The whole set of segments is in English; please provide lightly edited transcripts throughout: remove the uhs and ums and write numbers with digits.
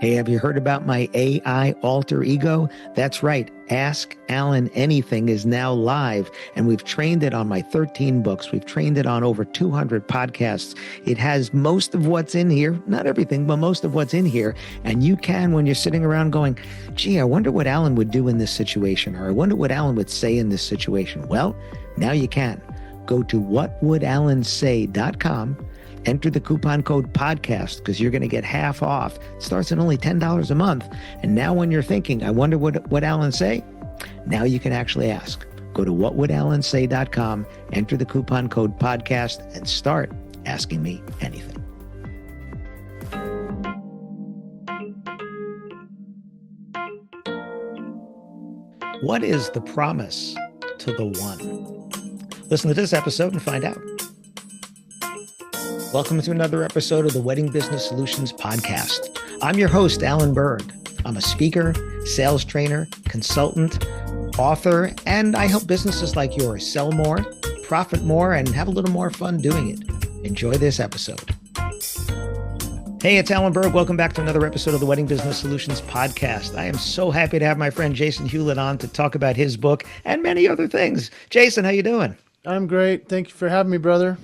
Hey, have you heard about my AI alter ego? That's right. Ask Alan Anything is now live, and we've trained it on my 13 books. We've trained it on over 200 podcasts. It has most of what's in here, not everything, but most of what's in here. And you can, when you're sitting around going, gee, I wonder what Alan would do in this situation, or I wonder what Alan would say in this situation. Well, now you can. Go to whatwouldalansay.com. Enter the coupon code podcast because you're going to get half off. It starts at only $10 a month. And now when you're thinking, I wonder what Alan say? Now you can actually ask. Go to whatwouldalansay.com, enter the coupon code podcast, and start asking me anything. What is the promise to the one? Listen to this episode and find out. Welcome to another episode of the Wedding Business Solutions Podcast. I'm your host, Alan Berg. I'm a speaker, sales trainer, consultant, author, and I help businesses like yours sell more, profit more, and have a little more fun doing it. Enjoy this episode. Hey, it's Alan Berg. Welcome back to another episode of the Wedding Business Solutions Podcast. I am so happy to have my friend Jason Hewlett on to talk about his book and many other things. Jason, how you doing? I'm great. Thank you for having me, brother.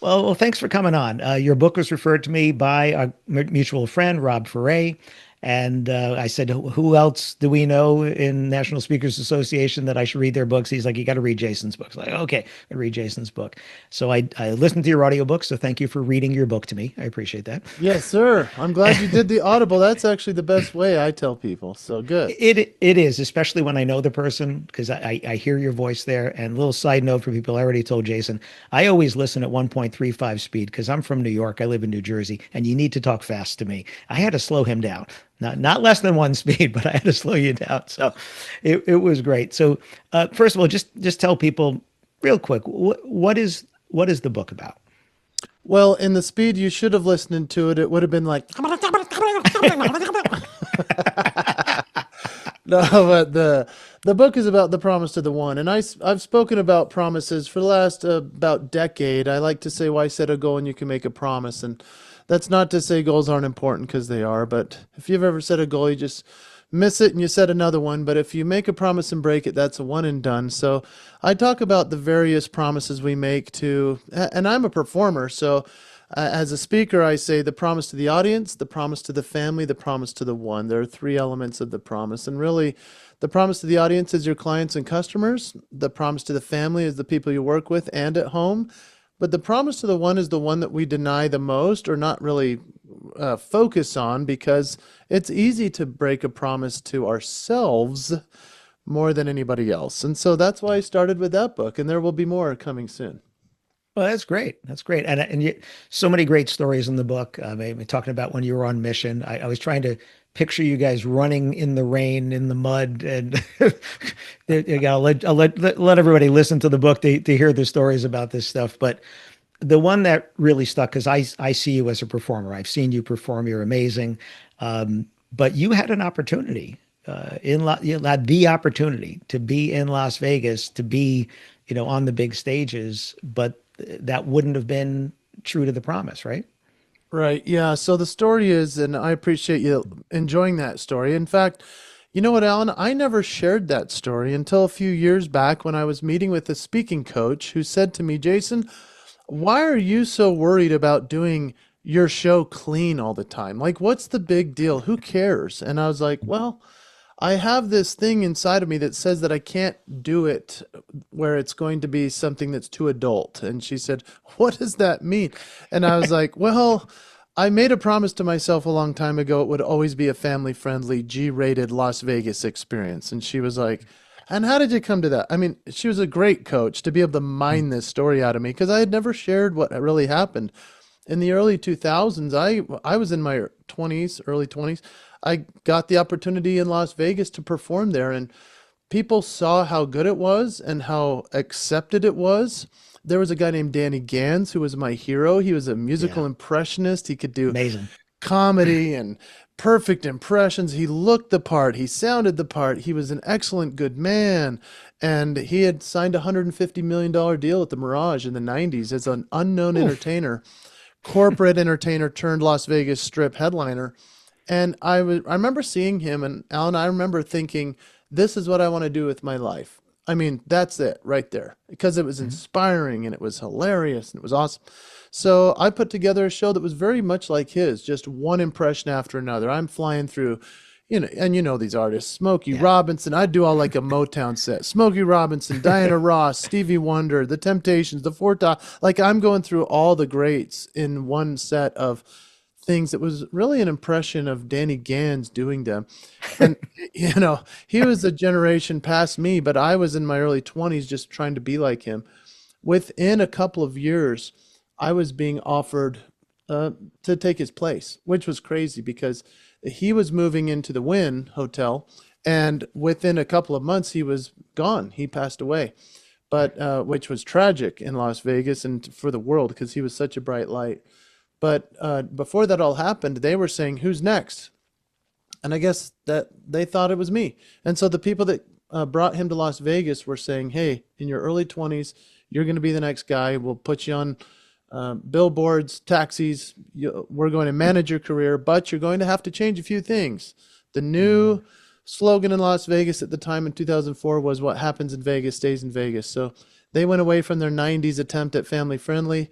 Well, thanks for coming on. Your book was referred to me by a mutual friend, Rob Ferre. And I said, who else do we know in National Speakers Association that I should read their books? He's like, you got to read Jason's books. Like, okay, I read Jason's book. So I listened to your audiobook. So thank you for reading your book to me. I appreciate that. Yes, sir. I'm glad you did the Audible. That's actually the best way, I tell people. So good. It is, especially when I know the person, because I hear your voice there. And a little side note for people, I already told Jason, I always listen at 1.35 speed because I'm from New York. I live in New Jersey, and you need to talk fast to me. I had to slow him down. Not less than one speed, but I had to slow you down. So it was great. So first of all, just tell people real quick, what is the book about? Well, in the speed you should have listened to it, it would have been like, no, but the book is about the promise to the one. And I've spoken about promises for the last about decade. I like to say, why set a goal and you can make a promise? And that's not to say goals aren't important, because they are. But if you've ever set a goal, you just miss it and you set another one. But if you make a promise and break it, that's a one and done. So I talk about the various promises we make to, and I'm a performer. So as a speaker, I say the promise to the audience, the promise to the family, the promise to the one. There are three elements of the promise. And really, the promise to the audience is your clients and customers. The promise to the family is the people you work with and at home. But the promise to the one is the one that we deny the most, or not really focus on, because it's easy to break a promise to ourselves more than anybody else. And so that's why I started with that book, and there will be more coming soon. Well, that's great. That's great. And so many great stories in the book. Talking about when you were on mission. I was trying to picture you guys running in the rain, in the mud, and I'll let everybody listen to the book to hear the stories about this stuff. But the one that really stuck, because I see you as a performer. I've seen you perform. You're amazing. But you had an opportunity you had the opportunity to be in Las Vegas, to be, on the big stages, but that wouldn't have been true to the promise, right? Right. Yeah. So the story is, and I appreciate you enjoying that story. In fact, you know what, Alan? I never shared that story until a few years back when I was meeting with a speaking coach who said to me, Jason, why are you so worried about doing your show clean all the time? Like, what's the big deal? Who cares? And I was like, well, I have this thing inside of me that says that I can't do it where it's going to be something that's too adult. And she said, what does that mean? And I was like, well, I made a promise to myself a long time ago. It would always be a family-friendly, G-rated Las Vegas experience. And she was like, and how did you come to that? I mean, she was a great coach to be able to mine this story out of me, because I had never shared what really happened. In the early 2000s, I was in my 20s, early 20s. I got the opportunity in Las Vegas to perform there, and people saw how good it was and how accepted it was. There was a guy named Danny Gans who was my hero. He was a musical impressionist. He could do amazing comedy and perfect impressions. He looked the part. He sounded the part. He was an excellent good man. And he had signed a $150 million deal at the Mirage in the 90s as an unknown entertainer, corporate entertainer turned Las Vegas Strip headliner. And I remember seeing him, and Alan, I remember thinking, this is what I want to do with my life. I mean, that's it right there, because it was Mhm. inspiring and it was hilarious and it was awesome. So I put together a show that was very much like his, just one impression after another. I'm flying through, and you know these artists, Smokey Yeah. Robinson. I'd do all like a Motown set. Smokey Robinson, Diana Ross, Stevie Wonder, The Temptations, The Four Top. Like I'm going through all the greats in one set of things that was really an impression of Danny Gans doing them. And he was a generation past me, but I was in my early 20s just trying to be like him. Within a couple of years, I was being offered to take his place, which was crazy because he was moving into the Wynn Hotel, and within a couple of months, he was gone. He passed away, but which was tragic in Las Vegas and for the world because he was such a bright light. But before that all happened, they were saying, "Who's next?" And I guess that they thought it was me. And so the people that brought him to Las Vegas were saying, "Hey, in your early 20s, you're going to be the next guy. We'll put you on billboards, taxis. We're going to manage your career, but you're going to have to change a few things." The new Mm. slogan in Las Vegas at the time in 2004 was, "What happens in Vegas stays in Vegas." So they went away from their 90s attempt at family friendly.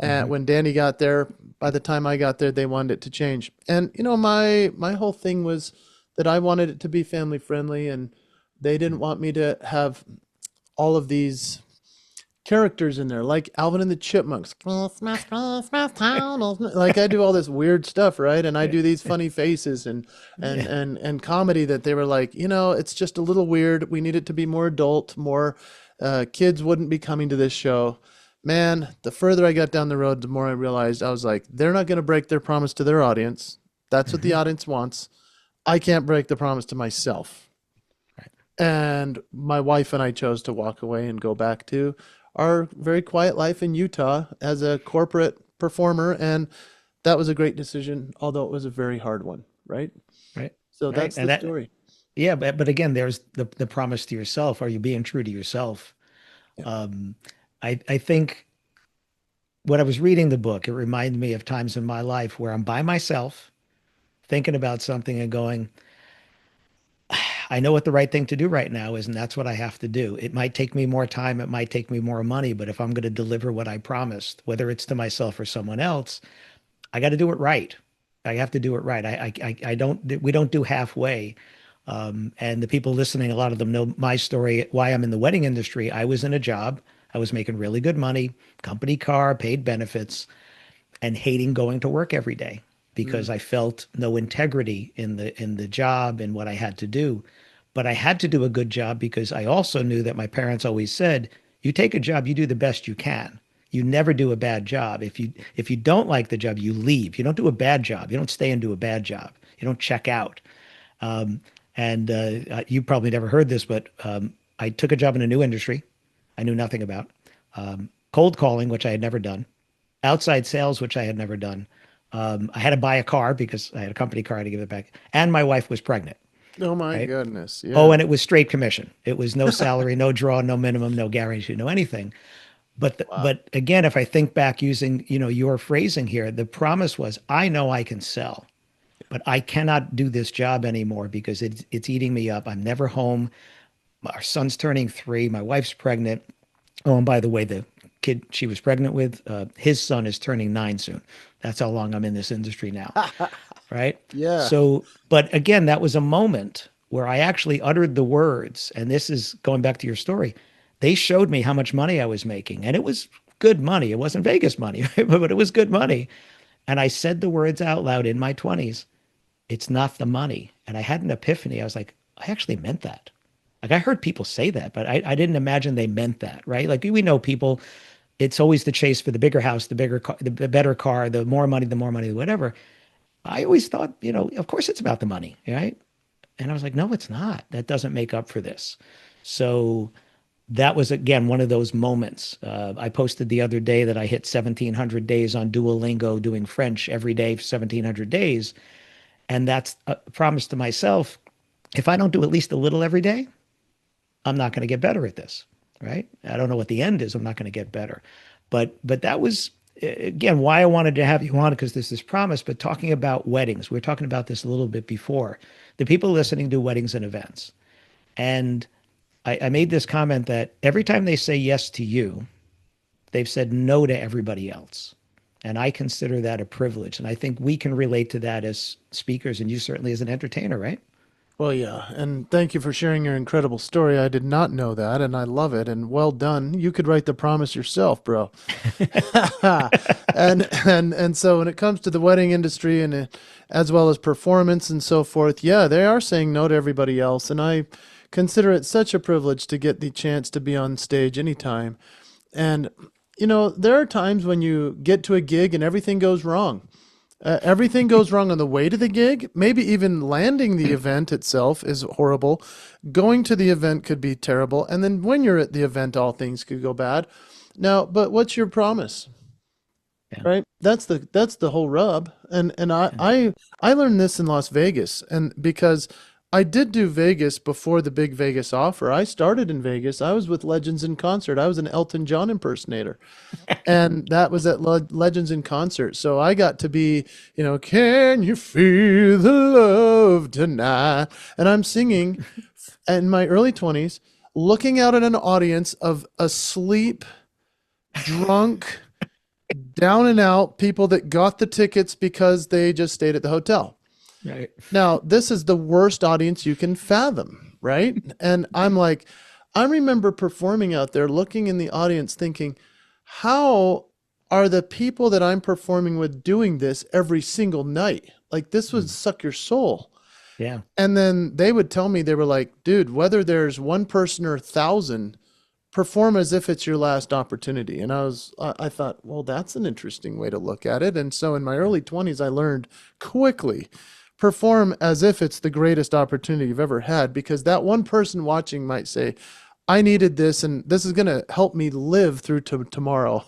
Mhm. When Danny got there, by the time I got there, they wanted it to change. And my whole thing was that I wanted it to be family friendly, and they didn't want me to have all of these characters in there, like Alvin and the Chipmunks. Christmas, Christmas time. Like I do all this weird stuff, right? And I do these funny faces and Yeah. and and comedy that they were like, it's just a little weird. We need it to be more adult, more kids wouldn't be coming to this show. Man, the further I got down the road, the more I realized I was like, they're not going to break their promise to their audience. That's what the Mhm. audience wants. I can't break the promise to myself. Right. And my wife and I chose to walk away and go back to our very quiet life in Utah as a corporate performer. And that was a great decision, although it was a very hard one, right? Right. So Right. that's And the that, story. yeah, but again, there's the promise to yourself. Are you being true to yourself? Yeah. Um, I think when I was reading the book, it reminded me of times in my life where I'm by myself thinking about something and going, I know what the right thing to do right now is, and that's what I have to do. It might take me more time, it might take me more money, but if I'm going to deliver what I promised, whether it's to myself or someone else, I got to do it right. I have to do it right. I don't, we don't do halfway. And the people listening, a lot of them know my story, why I'm in the wedding industry. I was in a job, I was making really good money, company car, paid benefits, and hating going to work every day because Mm. I felt no integrity in the job and what I had to do. But I had to do a good job because I also knew that my parents always said, you take a job, you do the best you can. You never do a bad job. If you don't like the job, you leave. You don't do a bad job. You don't stay and do a bad job. You don't check out. Um, and You probably never heard this, but I took a job in a new industry I knew nothing about. Cold calling, which I had never done, outside sales, which I had never done. I had to buy a car because I had a company car to give it back, and my wife was pregnant. Oh my Right? goodness. Oh, Yeah. and it was straight commission. It was no salary, no draw, no minimum, no guarantee, no anything. Wow. But again, if I think back using your phrasing here, the promise was I know I can sell, but I cannot do this job anymore because it's eating me up. I'm never home. Our son's turning 3. My wife's pregnant. Oh, and by the way, the kid she was pregnant with, his son is turning 9 soon. That's how long I'm in this industry now, right? Yeah. So, but again, that was a moment where I actually uttered the words, and this is going back to your story. They showed me how much money I was making, and it was good money. It wasn't Vegas money, but it was good money. And I said the words out loud in my 20s. It's not the money. And I had an epiphany. I was like, I actually meant that. Like I heard people say that, but I didn't imagine they meant that, right? Like we know people, it's always the chase for the bigger house, the bigger car, the better car, the more money, whatever. I always thought, of course it's about the money, right? And I was like, no, it's not. That doesn't make up for this. So that was again one of those moments. I posted the other day that I hit 1,700 days on Duolingo doing French every day for 1,700 days. And that's a promise to myself. If I don't do at least a little every day, I'm not going to get better at this, right? I don't know what the end is. I'm not going to get better. But that was again, why I wanted to have you on because there's this promise, but talking about weddings, we were talking about this a little bit before. The people listening to weddings and events. And I made this comment that every time they say yes to you, they've said no to everybody else. And I consider that a privilege. And I think we can relate to that as speakers, and you certainly as an entertainer, right? Well, yeah, and thank you for sharing your incredible story. I did not know that, and I love it. And well done. You could write the promise yourself, bro. And so when it comes to the wedding industry and as well as performance and so forth, yeah, they are saying no to everybody else, and I consider it such a privilege to get the chance to be on stage anytime. And there are times when you get to a gig and everything goes wrong. Everything goes wrong on the way to the gig. Maybe even landing the event itself is horrible. Going to the event could be terrible. And then when you're at the event, all things could go bad. Now, but what's your promise? Yeah. Right? That's the whole rub. And I learned this in Las Vegas, and because I did do Vegas before the big Vegas offer. I started in Vegas. I was with Legends in Concert. I was an Elton John impersonator. And that was at Legends in Concert. So I got to be, can you feel the love tonight? And I'm singing in my early 20s, looking out at an audience of asleep, drunk, down and out people that got the tickets because they just stayed at the hotel. Right. Now, this is the worst audience you can fathom, right? And I'm like, I remember performing out there, looking in the audience, thinking, how are the people that I'm performing with doing this every single night? Like, this would suck your soul. Yeah. And then they would tell me, they were like, dude, whether there's one person or 1,000, perform as if it's your last opportunity. And I thought, well, that's an interesting way to look at it. And so in my early 20s, I learned quickly, perform as if it's the greatest opportunity you've ever had, because that one person watching might say, I needed this, and this is going to help me live through to tomorrow.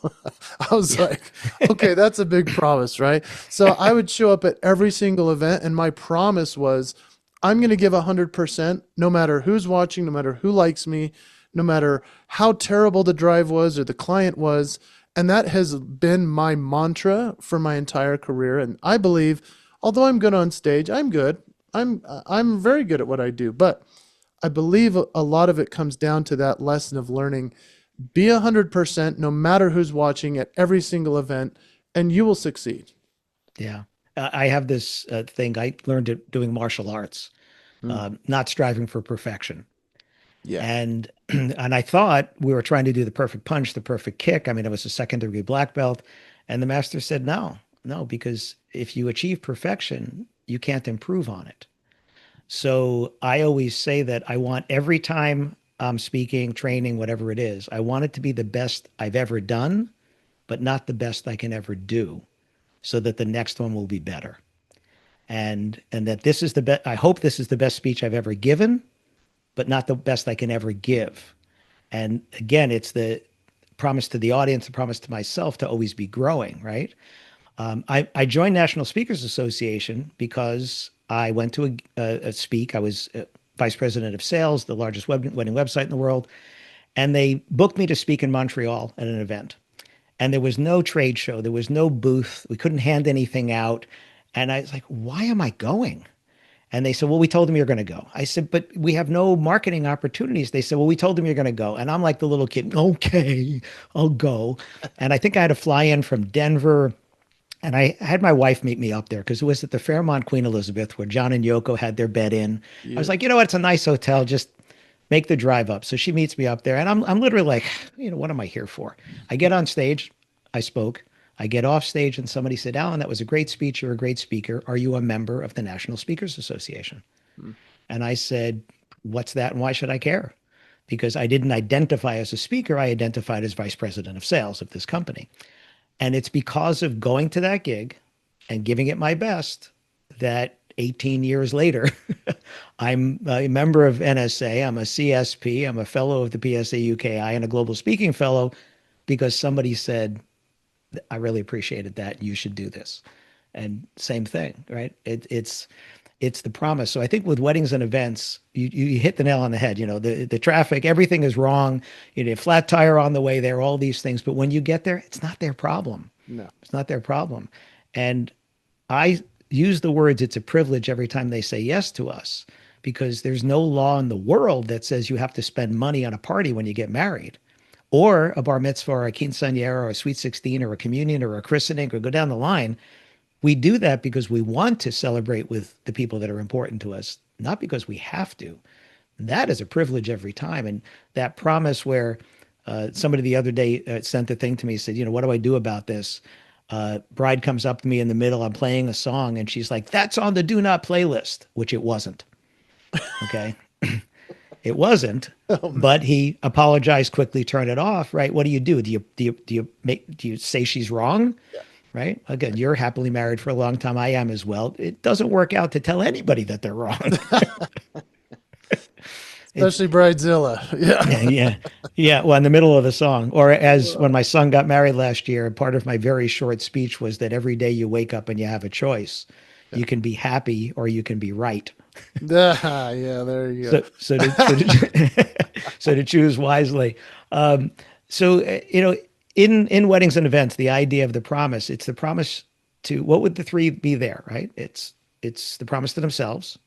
I was like, okay, that's a big promise, right? So I would show up at every single event, and my promise was, I'm going to give 100%, no matter who's watching, no matter who likes me, no matter how terrible the drive was or the client was. And that has been my mantra for my entire career. And I believe, although I'm good on stage, I'm good. I'm very good at what I do. But I believe a lot of it comes down to that lesson of learning, be 100% no matter who's watching at every single event, and you will succeed. Yeah. I have this thing I learned it doing martial arts, Mm. not striving for perfection. Yeah. And and I thought we were trying to do the perfect punch, the perfect kick. I mean, I was a second degree black belt. And the master said, no, because if you achieve perfection, you can't improve on it. So I always say that I want every time I'm speaking, training, whatever it is, I want it to be the best I've ever done, but not the best I can ever do, so that the next one will be better. And that this is the best. I hope this is the best speech I've ever given, but not the best I can ever give. And again, it's the promise to the audience, the promise to myself to always be growing, right? I joined National Speakers Association because I went to a speak. I was vice president of sales, the largest wedding website in the world. And they booked me to speak in Montreal at an event. And there was no trade show. There was no booth. We couldn't hand anything out. And I was like, why am I going? And they said, well, we told them you're going to go. I said, but we have no marketing opportunities. They said, well, we told them you're going to go. And I'm like the little kid, okay, I'll go. And I think I had to fly in from Denver. And I had my wife meet me up there because it was at the Fairmont Queen Elizabeth where John and Yoko had their bed in. I Yeah. was like, you know what? It's a nice hotel. Just make the drive up. So she meets me up there. And I'm literally like, what am I here for? I get on stage. I spoke. I get off stage and somebody said, Alan, that was a great speech. You're a great speaker. Are you a member of the National Speakers Association? Mm. And I said, what's that? And why should I care? Because I didn't identify as a speaker. I identified as vice president of sales of this company. And it's because of going to that gig and giving it my best that 18 years later, I'm a member of NSA. I'm a CSP. I'm a fellow of the PSA UKI and a global speaking fellow because somebody said, I really appreciated that. You should do this. And same thing, right? It's the promise. So I think with weddings and events, you hit the nail on the head. The traffic, everything is wrong. You need a flat tire on the way there, all these things. But when you get there, it's not their problem. No. It's not their problem. And I use the words it's a privilege every time they say yes to us because there's no law in the world that says you have to spend money on a party when you get married or a bar mitzvah or a quinceañera or a sweet 16 or a communion or a christening or go down the line. We do that because we want to celebrate with the people that are important to us, not because we have to. That is a privilege every time. And that promise where somebody the other day sent the thing to me, said, what do I do about this? Bride comes up to me in the middle. I'm playing a song and she's like, that's on the do not playlist, which it wasn't. Okay. It wasn't, Oh, but man. he apologized quickly, turned it off, right? What do? Do you say she's wrong? Yeah. Right? Again, you're happily married for a long time. I am as well. It doesn't work out to tell anybody that they're wrong. It's Especially Bridezilla. yeah, Yeah. yeah, yeah. Well, in the middle of the song, or as when my son got married last year, part of my very short speech was that every day you wake up and you have a choice. Yeah. You can be happy or you can be right. Yeah, there you go. So to choose wisely. Um, so in weddings and events, the idea of the promise, it's the promise to what would the three be there, right? It's the promise to themselves,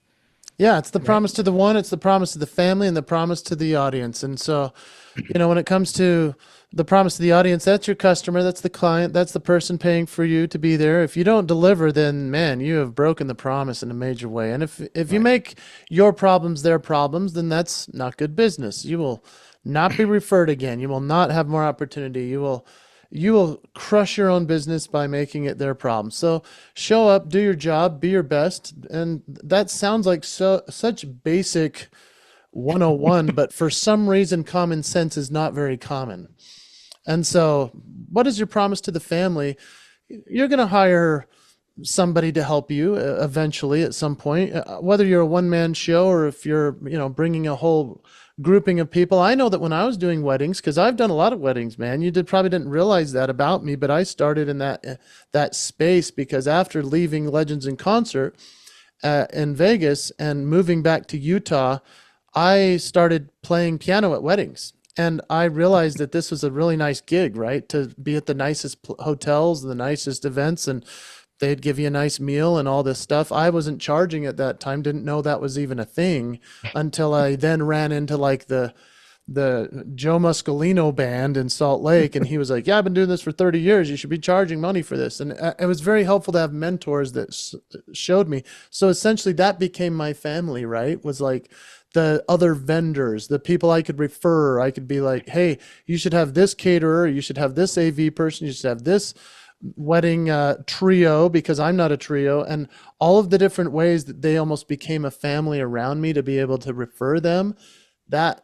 Yeah, it's the right? promise to the one, it's the promise to the family, and the promise to the audience. And so, when it comes to the promise to the audience, that's your customer, that's the client, that's the person paying for you to be there. If you don't deliver, then man, you have broken the promise in a major way. And if you Right. make your problems their problems, then that's not good business. You will not be referred again. You will not have more opportunity. You will crush your own business by making it their problem. So show up, do your job, be your best. And that sounds like such basic 101, but for some reason common sense is not very common. And so what is your promise to the family? You're going to hire somebody to help you eventually at some point, whether you're a one man show or if you're, bringing a whole grouping of people. I know that when I was doing weddings, because I've done a lot of weddings, man, you probably didn't realize that about me, but I started in that space because after leaving Legends in Concert in Vegas and moving back to Utah, I started playing piano at weddings. And I realized that this was a really nice gig, right? To be at the nicest hotels, the nicest events, and they'd give you a nice meal and all this stuff. I wasn't charging at that time, didn't know that was even a thing until I then ran into like the Joe Muscolino band in Salt Lake, and he was like, "Yeah, I've been doing this for 30 years. You should be charging money for this." And it was very helpful to have mentors that showed me. So essentially, that became my family. Right? Was like the other vendors, the people I could refer. I could be like, "Hey, you should have this caterer. You should have this AV person. You should have this." Wedding trio, because I'm not a trio, and all of the different ways that they almost became a family around me to be able to refer them. That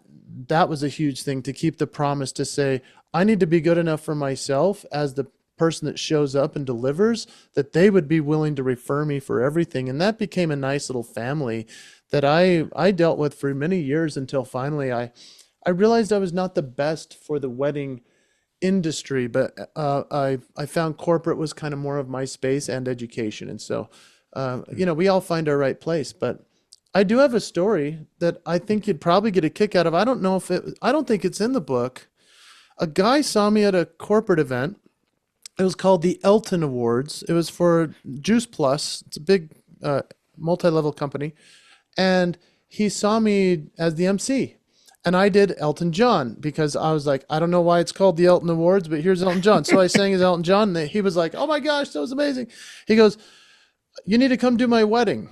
was a huge thing, to keep the promise to say I need to be good enough for myself as the person that shows up and delivers, that they would be willing to refer me for everything. And that became a nice little family that I dealt with for many years until finally I realized I was not the best for the wedding industry, but I found corporate was kind of more of my space and education. And so, we all find our right place. But I do have a story that I think you'd probably get a kick out of. I don't think it's in the book. A guy saw me at a corporate event. It was called the Elton Awards. It was for Juice Plus. It's a big multi-level company. And he saw me as the MC. And I did Elton John because I was like, I don't know why it's called the Elton Awards, but here's Elton John. So I sang as Elton John. And he was like, oh my gosh, that was amazing. He goes, you need to come do my wedding.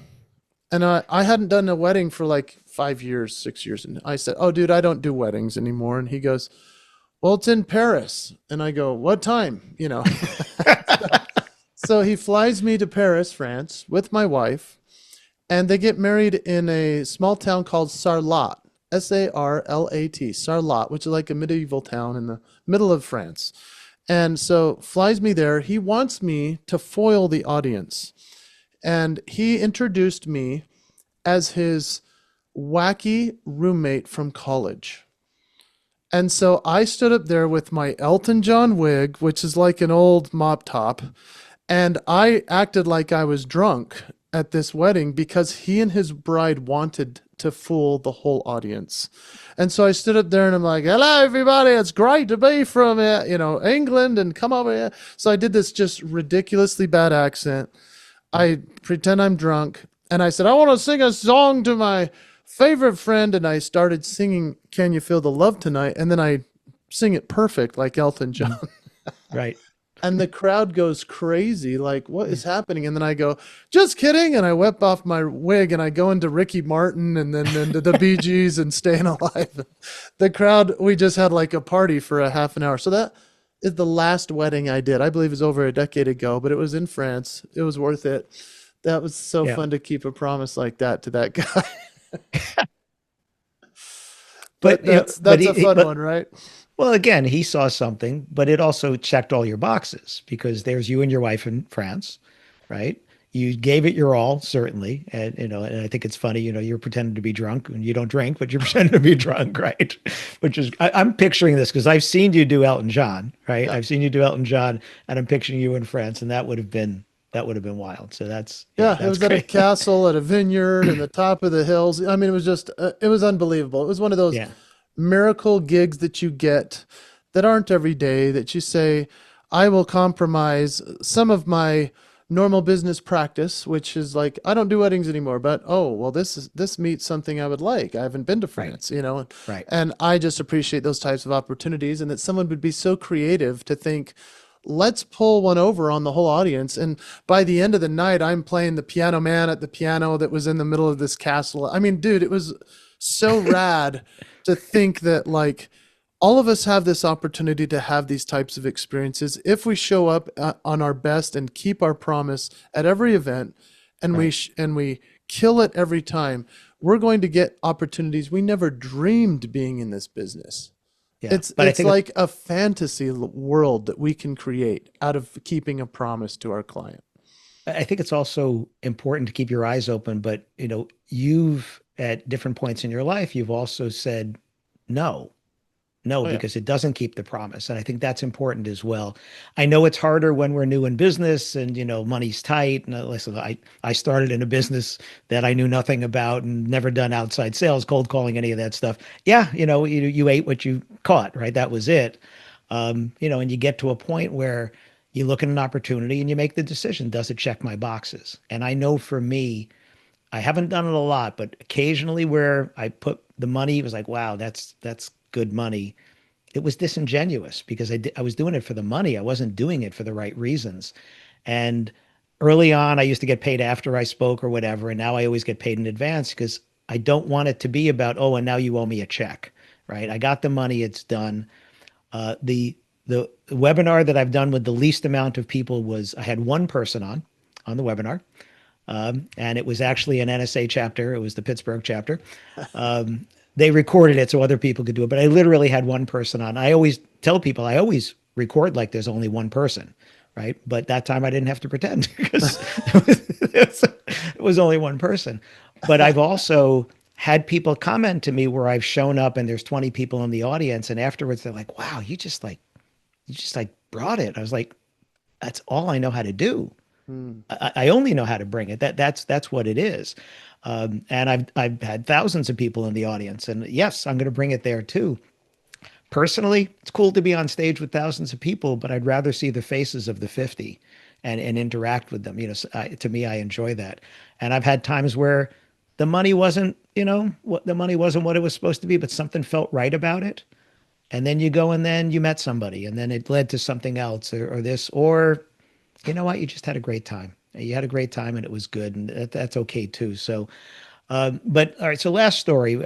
And I hadn't done a wedding for like 5 years, 6 years. And I said, oh, dude, I don't do weddings anymore. And he goes, well, it's in Paris. And I go, what time? So he flies me to Paris, France with my wife. And they get married in a small town called Sarlat. Sarlat, Sarlat, which is like a medieval town in the middle of France. And so flies me there. He wants me to foil the audience. And he introduced me as his wacky roommate from college. And so I stood up there with my Elton John wig, which is like an old mop top, and I acted like I was drunk at this wedding because he and his bride wanted to fool the whole audience. And so I stood up there and I'm like, hello, everybody. It's great to be from, England and come over here. So I did this just ridiculously bad accent. I pretend I'm drunk and I said, I want to sing a song to my favorite friend. And I started singing, Can You Feel the Love Tonight? And then I sing it perfect like Elton John. Mhm. Right. And the crowd goes crazy, like, what is happening? And then I go, just kidding. And I whip off my wig and I go into Ricky Martin and then into the Bee Gees and Staying Alive. The crowd, we just had like a party for a half an hour. So that is the last wedding I did. I believe it was over a decade ago, but it was in France. It was worth it. That was so Yeah. fun to keep a promise like that to that guy. But But that's a fun one, right? well, again, he saw something, but it also checked all your boxes because there's you and your wife in France, right? You gave it your all, certainly, and and I think it's funny. You're pretending to be drunk, and you don't drink, but you're pretending to be drunk, right? Which is, I'm picturing this because I've seen you do Elton John, right? Yeah. I've seen you do Elton John, and I'm picturing you in France, and that would have been wild. So yeah, Yeah, it that's was at a great. castle, at a vineyard, in the top of the hills. I mean, it was just, it was unbelievable. It was one of those Yeah, miracle gigs that you get that aren't every day, that you say, I will compromise some of my normal business practice, which is like, I don't do weddings anymore, but oh, well, this meets something I would like. I haven't been to right, France, you know, right, and I just appreciate those types of opportunities and that someone would be so creative to think, let's pull one over on the whole audience. And by the end of the night, I'm playing the piano man at the piano that was in the middle of this castle. I mean, dude, it was so rad to think that like all of us have this opportunity to have these types of experiences if we show up on our best and keep our promise at every event, and right. we kill it every time. We're going to get opportunities we never dreamed being in this business. Yeah, It's but I it's think like a fantasy world that we can create out of keeping a promise to our client. I think it's also important to keep your eyes open, but you've at different points in your life, you've also said no, no, Oh yeah. because it doesn't keep the promise. And I think that's important as well. I know it's harder when we're new in business and money's tight. And listen, I started in a business that I knew nothing about and never done outside sales, cold calling, any of that stuff. Yeah, you ate what you caught, right? That was it. And you get to a point where you look at an opportunity and you make the decision, does it check my boxes? And I know for me, I haven't done it a lot, but occasionally where I put the money, it was like, wow, that's good money. It was disingenuous because I was doing it for the money. I wasn't doing it for the right reasons. And early on, I used to get paid after I spoke or whatever, and now I always get paid in advance because I don't want it to be about, oh, and now you owe me a check, right? I got the money, it's done. The webinar that I've done with the least amount of people was I had one person on the webinar, and it was actually an NSA chapter. It was the Pittsburgh chapter. They recorded it so other people could do it, but I literally had one person on. I always tell people I always record like there's only one person, right? But that time I didn't have to pretend because it was only one person. But I've also had people comment to me where I've shown up and there's 20 people in the audience, and afterwards they're like, "Wow, you just like brought it." I was like, "That's all I know how to do. Hmm. I only know how to bring it. That's what it is." And I've had thousands of people in the audience, and yes, I'm going to bring it there too. Personally, it's cool to be on stage with thousands of people, but I'd rather see the faces of the 50 and interact with them. To me, I enjoy that. And I've had times where the money wasn't, what the money wasn't what it was supposed to be, but something felt right about it. And then you go and then you met somebody, and then it led to something else or this, or you know what, you just had a great time. You had a great time and it was good, and that's okay too. So, but all right. So last story.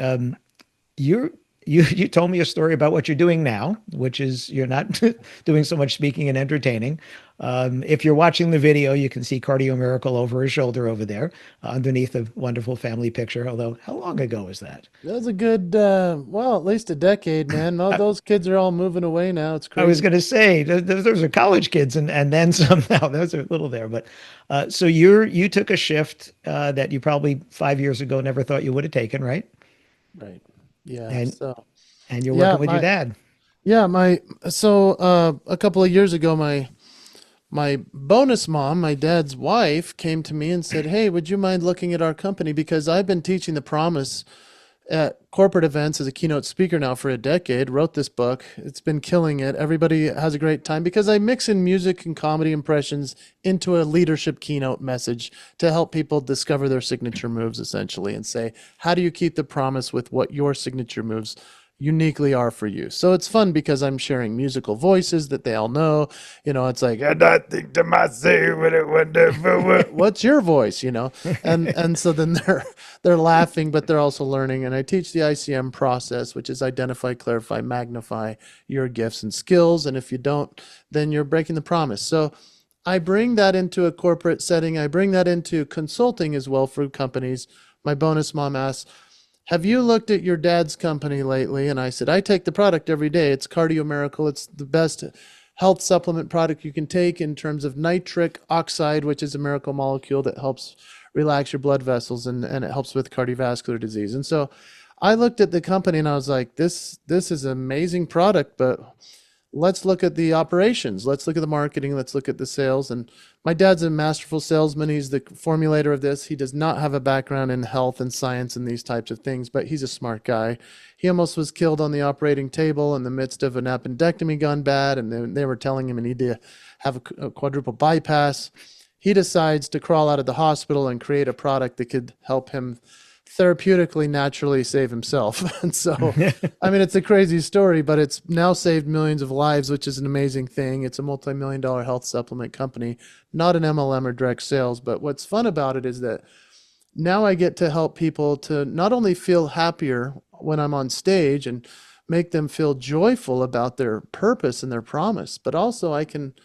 You're you told me a story about what you're doing now, which is you're not doing so much speaking and entertaining. If you're watching the video, you can see Cardio Miracle over his shoulder over there, underneath a wonderful family picture. Although, how long ago was that? That was a good, well, at least a decade, man. No, I, those kids are all moving away now. It's I was crazy. going to say those are college kids, and then some. Now those are little there, but so you took a shift that you probably 5 years ago never thought you would have taken, right? Right. Yeah. And So, and you're yeah, working with your dad. my, so, a couple of years ago, My bonus mom, my dad's wife, came to me and said, "Hey, would you mind looking at our company? Because I've been teaching the promise at corporate events as a keynote speaker now for a decade, wrote this book. It's been killing it. Everybody has a great time because I mix in music and comedy impressions into a leadership keynote message to help people discover their signature moves essentially and say, how do you keep the promise with what your signature moves uniquely are for you? So it's fun because I'm sharing musical voices that they all know. It's like, and I think to myself, what a wonderful, what's your voice, and so then they're laughing, but they're also learning. And I teach the ICM process, which is identify, clarify, magnify your gifts and skills. And if you don't, then you're breaking the promise. So I bring that into a corporate setting. I bring that into consulting as well for companies. My bonus mom asks, have you looked at your dad's company lately? And I said, I take the product every day. It's Cardio Miracle. It's the best health supplement product you can take in terms of nitric oxide, which is a miracle molecule that helps relax your blood vessels and it helps with cardiovascular disease. And so I looked at the company and I was like, this is an amazing product, but let's look at the operations. Let's look at the marketing. Let's look at the sales. And my dad's a masterful salesman. He's the formulator of this. He does not have a background in health and science and these types of things, but he's a smart guy. He almost was killed on the operating table in the midst of an appendectomy gone bad, and they were telling him he needed to have a quadruple bypass. He decides to crawl out of the hospital and create a product that could help him therapeutically naturally save himself. And so, I mean, it's a crazy story, but it's now saved millions of lives, which is an amazing thing. It's a multi-million-dollar health supplement company, not an MLM or direct sales. But what's fun about it is that now I get to help people to not only feel happier when I'm on stage and make them feel joyful about their purpose and their promise, but also I can,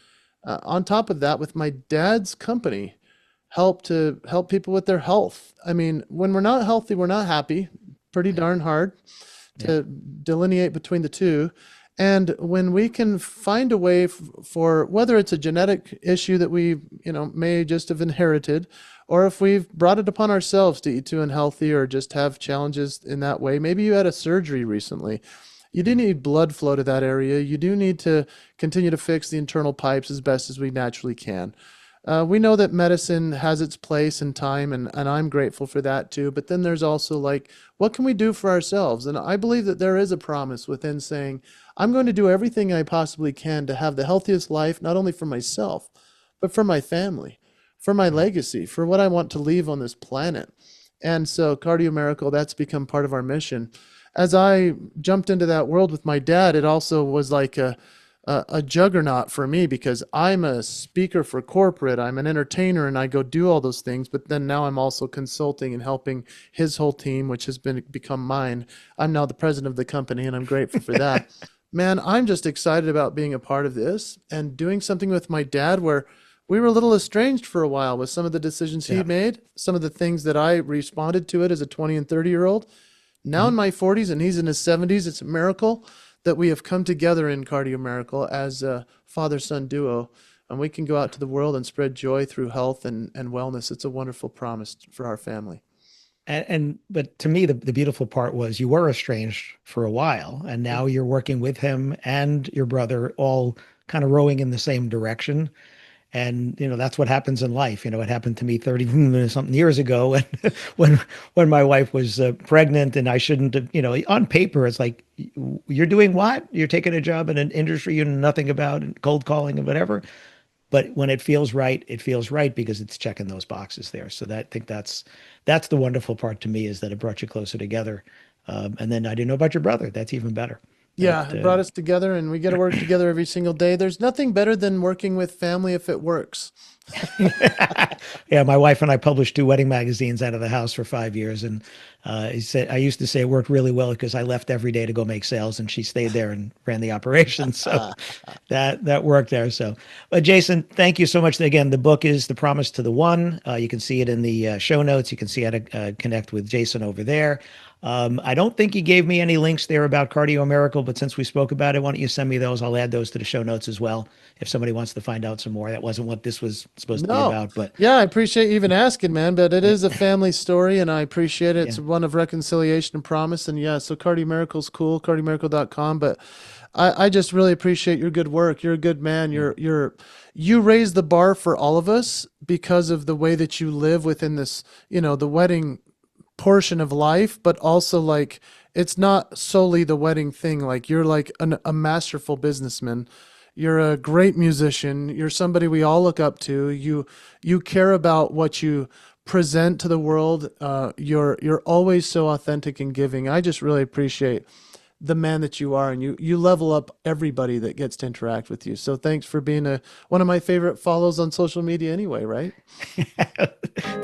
on top of that, with my dad's company, help people with their health. I mean, when we're not healthy, we're not happy. Pretty darn hard to delineate between the two. And when we can find a way for whether it's a genetic issue that we, may just have inherited, or if we've brought it upon ourselves to eat too unhealthy or just have challenges in that way. Maybe you had a surgery recently. You do need blood flow to that area. You do need to continue to fix the internal pipes as best as we naturally can. We know that medicine has its place and time, and I'm grateful for that too. But then there's also like, what can we do for ourselves? And I believe that there is a promise within saying, I'm going to do everything I possibly can to have the healthiest life, not only for myself, but for my family, for my legacy, for what I want to leave on this planet. And so Cardio Miracle, that's become part of our mission. As I jumped into that world with my dad, it also was like a juggernaut for me because I'm a speaker for corporate, I'm an entertainer, and I go do all those things. But then now I'm also consulting and helping his whole team, which has become mine. I'm now the president of the company, and I'm grateful for that. Man, I'm just excited about being a part of this and doing something with my dad where we were a little estranged for a while with some of the decisions he made, some of the things that I responded to it as a 20 and 30-year-old. Now in my 40s and he's in his 70s, it's a miracle that we have come together in Cardio Miracle as a father-son duo, and we can go out to the world and spread joy through health and wellness. It's a wonderful promise for our family. But to me, the beautiful part was you were estranged for a while, and now you're working with him and your brother, all kind of rowing in the same direction. And that's what happens in life. It happened to me 30 something years ago when when my wife was pregnant, and I shouldn't have, on paper it's like, you're doing what? You're taking a job in an industry you know nothing about, and cold calling and whatever. But when it feels right because it's checking those boxes there. So I think that's the wonderful part to me, is that it brought you closer together. And then I didn't know about your brother. That's even better. Yeah, That it brought us together, and we get to work together every single day. There's nothing better than working with family if it works. Yeah, my wife and I published 2 wedding magazines out of the house for 5 years, and he said I used to say it worked really well because I left every day to go make sales, and she stayed there and ran the operation. So that worked there. So, but Jason, thank you so much. Again, the book is The Promise to the One. You can see it in the show notes. You can see how to connect with Jason over there. I don't think you gave me any links there about Cardio Miracle, but since we spoke about it, why don't you send me those? I'll add those to the show notes as well. If somebody wants to find out some more, that wasn't what this was supposed to be No. about, but Yeah, I appreciate you even asking, man, but it is a family story and I appreciate it. yeah, It's one of reconciliation and promise. And yeah, so Cardio Miracle's cool, cardiomiracle.com. But I just really appreciate your good work. You're a good man. yeah, You raise the bar for all of us because of the way that you live within this, the wedding portion of life, but also like it's not solely the wedding thing. Like you're like a masterful businessman. You're a great musician. You're somebody we all look up to. You care about what you present to the world. You're always so authentic and giving. I just really appreciate the man that you are, and you level up everybody that gets to interact with you. So thanks for being one of my favorite follows on social media anyway, right?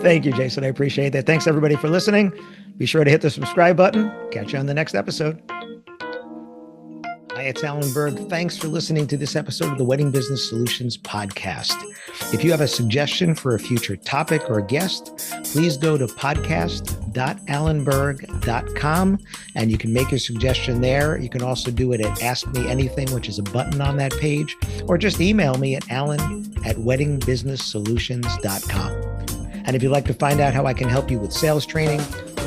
Thank you, Jason. I appreciate that. Thanks everybody for listening. Be sure to hit the subscribe button. Catch you on the next episode. Hi, it's Alan Berg. Thanks for listening to this episode of the Wedding Business Solutions podcast. If you have a suggestion for a future topic or a guest, please go to podcast.alanberg.com and you can make your suggestion there. You can also do it at Ask Me Anything, which is a button on that page, or just email me at alan@weddingbusinesssolutions.com. And if you'd like to find out how I can help you with sales training,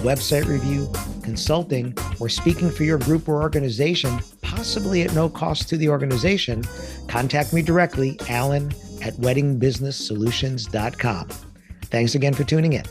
website review, consulting, or speaking for your group or organization, possibly at no cost to the organization, contact me directly, alan@weddingbusinesssolutions.com. Thanks again for tuning in.